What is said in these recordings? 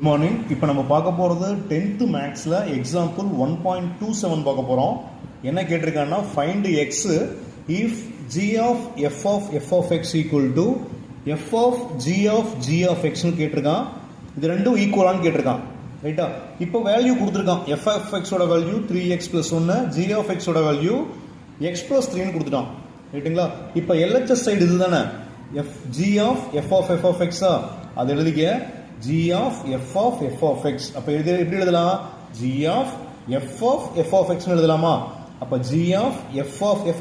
Good morning. இப்போ நம்ம பார்க்க போகிறது 10th மேக்ஸில் எக்ஸாம்பிள் 1.27 பார்க்க போகிறோம். என்ன கேட்டிருக்காங்கன்னா find X if G of F of X equal to F of G of எக்ஸ்னு கேட்டிருக்கான். இது ரெண்டும் ஈக்குவலான்னு கேட்டிருக்கான். ரைட்டா? இப்போ வேல்யூ கொடுத்துருக்கான். எஃப் ஆஃப் எக்ஸோட வேல்யூ 3x+1, ஜி ஆஃப் எக்ஸோட வேல்யூ x+3ன்னு கொடுத்துட்டான். ரைட்டுங்களா? இப்போ எல்ஹெச்எஸ் சைடு இது தானே ஜி ஆஃப் எஃப் ஆஃப் எக்ஸா, அது எழுதிக்க g of f of x. அப்ப இது எப்படி எழுதலாம்? g of f of x னு எழுதலாமா? அப்ப g of f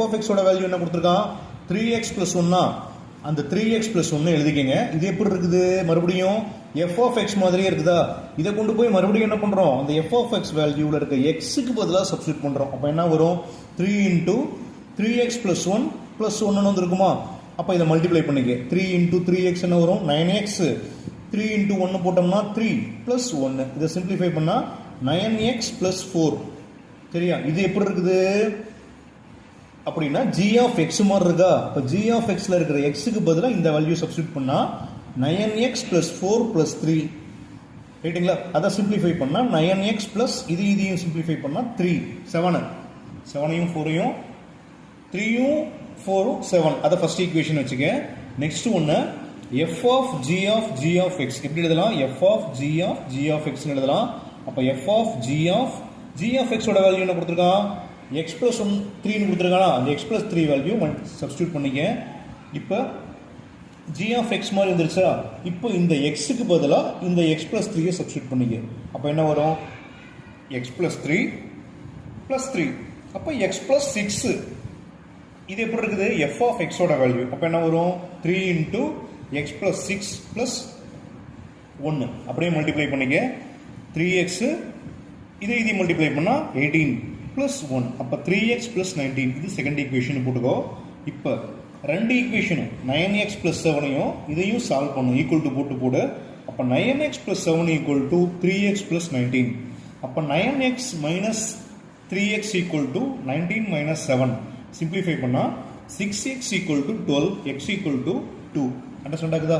of x ஓட வேல்யூ என்ன கொடுத்திருக்கான்? 3x+1. அந்த 3x+1 எழுதிக்கங்க. இது எப்படி இருக்குது? மறுபடியும் f of x மாதிரியே இருக்குதா? இதை கொண்டு போய் மறுபடியும் என்ன பண்றோம்? அந்த f of x வேல்யூல இருக்க x க்கு பதிலா சப்ஸ்டிட்யூட் பண்றோம். அப்ப என்ன வரும்? 3 × 3x+1 +1 னு வந்திருக்குமா? அப்ப இதை மல்டிப்ளை பண்ணிக்க. 3 × 3x என்ன வரும்? 9x. 3 × 1 போட்டோம்னா 3 + 1. இதை சிம்பிளிஃபை பண்ணா 9x + 4. சரியா? இது எப்படி இருக்குது அப்படின்னா g of x மாதிரி இருக்கா? அப்ப g of x ல இருக்கிற x க்கு பதிலா இந்த வேல்யூ சப்ஸ்டிட்யூட் பண்ணா 9x + 4 + 3. ரைட்டுங்களா? அதை சிம்பிளிஃபை பண்ணா 9x + இதையும் சிம்பிளிஃபை பண்ணா 3 7. 7ஐயும் 4ஐயும் 3யும் 4ம் 7. அதை ஃபர்ஸ்ட் ஈக்குவேஷன் வச்சுக்க. நெக்ஸ்ட் ஒன்னு f of g of x எப்படி எழுதலாம்? f of g of x னு எழுதலாம். அப்ப f of g of x ஓட வேல்யூ என்ன கொடுத்திருக்கான்? x+1 3 னு கொடுத்திருக்கானா? அந்த x+3 வேல்யூ சப்ஸ்டிட்யூட் பண்ணிக்க. இப்போ g of x மாதிரி வந்துருச்சா? இப்போ இந்த x க்கு பதிலா இந்த x+3 ஐ சப்ஸ்டிட்யூட் பண்ணிக்க. அப்ப என்ன வரும்? x+3 + 3. அப்ப x+6. இது எப்படி இருக்குது? f of x ஓட வேல்யூ. அப்ப என்ன வரும்? 3 × x+6 + 1. அப்படியே மல்டிப்ளை பண்ணிக்க. 3x இதை மல்டிப்ளை பண்ணா 18 + 1. அப்ப 3x + 19. இது செகண்ட் ஈக்குவேஷன் போட்டுக்கோ. இப்போ ரெண்டு ஈக்குவேஷனும் 9x + 7ஐயும் இதையும் சால்வ் பண்ணும். ஈக்குவல் டு போட்டு. அப்ப 9x + 7 = 3x + 19. அப்ப 9x - 3x = 19 - 7. சிம்பிளிஃபை பண்ணா 6x = 12, x = 2. அண்டர்ஸ்டாண்ட் ஆகுதா?